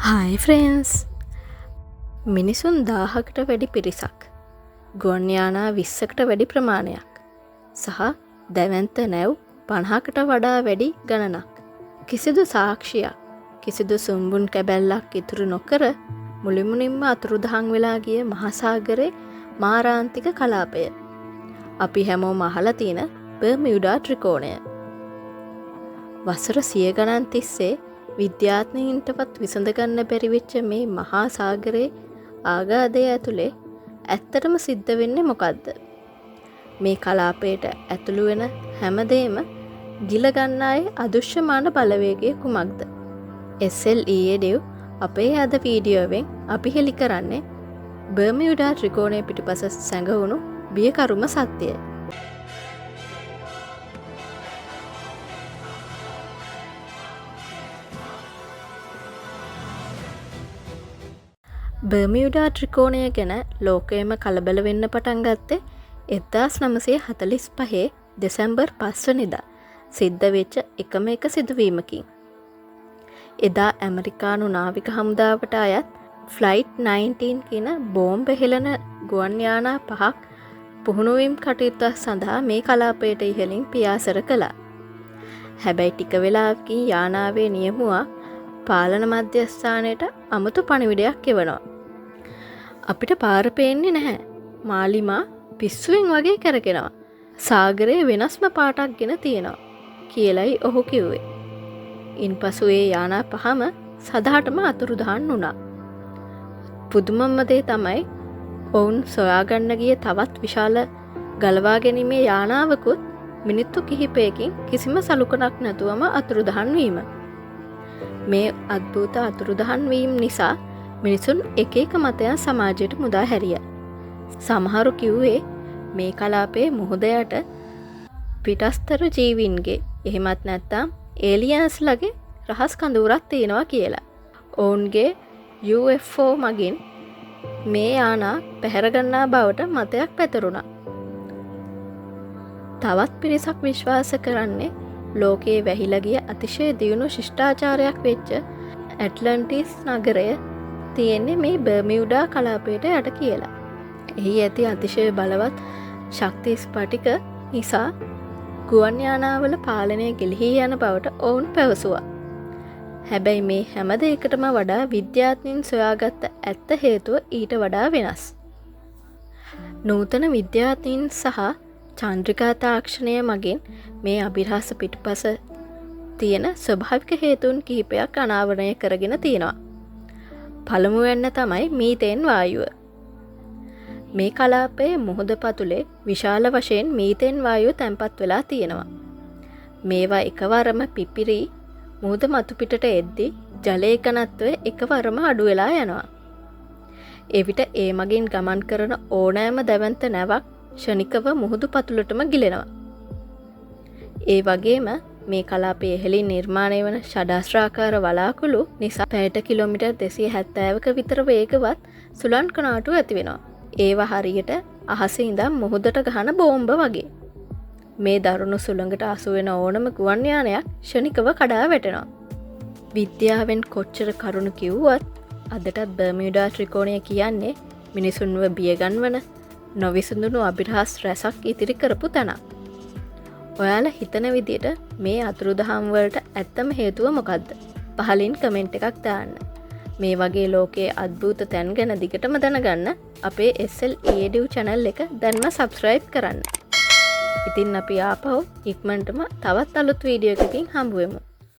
හයි friends මිනිසුන් 1000කට වැඩි පිරිසක් ගුවන් යානා 20කට වැඩි ප්‍රමාණයක් සහ දැවැන්ත නැව් 50කට වඩා වැඩි ගණනක් කිසිදු සාක්ෂියක් කිසිදු සුම්බුන් කැබැල්ලක් ඉතුරු නොකර මුළුමනින්ම අතුරුදහන් වෙලා ගිය මහාසාගරයේ මාරාන්තික කලාපය අපි හැමෝම අහලා තියෙන බර්මියුඩා ත්‍රිකෝණය වසර 100 ගණන් තිස්සේ විද්‍යාඥයින්ටවත් විසඳගන්න බැරි වෙච්ච මේ මහා සාගරයේ ආගාධය ඇතුලේ ඇත්තටම සිද්ධ වෙන්නේ මොකද්ද? මේ කලාපයට ඇතුළු වෙන හැමදේම ගිල ගන්නායේ අදෘශ්‍යමාන බලවේගය කුමක්ද? SLEADU අපේ අද වීඩියෝවෙන් අපි හෙළි කරන්නේ බර්මියුඩා ත්‍රිකෝණය පිටුපස සැඟවුණු බියකරුම සත්‍යය. බර්මියුඩා ත්‍රිකෝණය ගැන ලෝකයේම කලබල වෙන්න පටන් ගත්තේ 1945 දෙසැම්බර් 5 වෙනිදා සිද්ධ වෙච්ච එකම එක සිදුවීමකින්. එදා ඇමරිකානු නාවික හමුදාවට අයත් ෆ්ලයිට් 19 කියන බෝම්බ හෙළන ගුවන් යානා 5ක් පුහුණුවීම් කටයුතු සඳහා මේ කලාපයට ඉහළින් පියාසර කළා. හැබැයි ටික වෙලාවකින් යානාවේ නියමුවා පාලන මධ්‍යස්ථානයට අමුතු පණිවිඩයක් එවනවා. අපිට පාර පේන්නේ නැහැ. මාලිමා පිස්සුවෙන් වගේ කරගෙනවා. සාගරයේ වෙනස්ම පාටක් ගෙන තියෙනවා කියලයි ඔහු කිව්වේ. ඉන්පසු ඒ යානා පහම සදහටම අතුරුදහන් වුණා. පුදුමම දේ තමයි ඔවුන් සොයාගන්න ගිය තවත් විශාල ගලවා ගැනීමේ යානාවකුත් මිනිත්තු කිහිපයකින් කිසිම සලකුණක් නැතුවම අතුරුදහන් වීම. මේ අద్භූත අතුරුදහන් වීම නිසා මිනිසුන් එක එක මතයන් සමාජයට මුදා හැරියා. සමහරු කිව්වේ මේ කලාපයේ මුහුද යට පිටස්තර ජීවීන්ගේ එහෙමත් නැත්නම් ඒලියන්ස්ලගේ රහස් කඳවුරක් තියෙනවා කියලා. ඔවුන්ගේ UFO මගින් මේ යානා පැහැර ගන්නා බවට මතයක් පැතිරුණා. තවත් පිරිසක් විශ්වාස කරන්නේ ලෝකයේ වැහිලා ගිය අතිශය දියුණු ශිෂ්ටාචාරයක් වෙච්ච ඇට්ලන්ටිස් නගරය තියෙන්නේ මේ බර්මියුඩා කලාපයට යට කියලා. එහි ඇති අතිශය බලවත් ශක්ති ස්පටික නිසා ගුවන් යානාවල පාලනය ගිලිහී යන බවට ඔවුන් පැවසුවා. හැබැයි මේ හැම දෙයකටම වඩා විද්‍යාඥයින් සොයාගත්ත ඇත්ත හේතුව ඊට වඩා වෙනස්. නූතන විද්‍යාඥයින් සහ චන්ද්‍රිකා තාක්ෂණය මගින් මේ අභිරහස පිටුපස තියෙන ස්වභාවික හේතුන් කිහිපයක් අනාවරණය කරගෙන තියෙනවා. පළමුවෙන්න තමයි මීතේන් වායුව. මේ කලාපයේ මුහුද පතුලේ විශාල වශයෙන් මීතේන් වායුව තැන්පත් වෙලා තියෙනවා. මේවා එකවරම පිපිරි මුහුද මතු පිටට එද්දී ජලයේ ඝනත්වය එකවරම අඩු වෙලා යනවා. එවිට ඒ මගින් ගමන් කරන ඕනෑම දැවැන්ත නැවක් ක්ෂණිකව මුහුදු පතුලටම ගිලෙනවා. ඒ වගේම මේ කලාපයේ ඉහළින් නිර්මාණය වන ෂඩාස්ත්‍රාකාර වලාකුළු නිසා පැයට කිලෝමීටර් 270ක විතර වේගවත් සුළං කණාටු ඇති වෙනවා. ඒවා හරියට අහසේ ඉඳන් මුහුදට ගහන බෝම්බ වගේ. මේ දරුණු සුළඟට අසු වෙන ඕනම ගුවන් යානයක් ක්ෂණිකව කඩා වැටෙනවා. විද්‍යාවෙන් කොච්චර කරුණු කිව්වත් අදටත් බර්මියුඩා ත්‍රිකෝණය කියන්නේ මිනිසුන්ව බියගන්වන නොවිසඳුණු අභිරහස් රැසක් ඉතිරි කරපු තැනක්. ඔයාලා හිතන විදියට මේ අතුරුදහන් වලට ඇත්තම හේතුව මොකද්ද? පහලින් කමෙන්ට් එකක් දාන්න. මේ වගේ ලෝකයේ අద్භූත තැන් ගැන දිගටම දැනගන්න අපේ SLEADU channel එක දැන්ම subscribe කරන්න. ඉතින් අපි ආපහු ඉක්මනටම තවත් අලුත් වීඩියෝ එකකින් හම්බ වෙමු.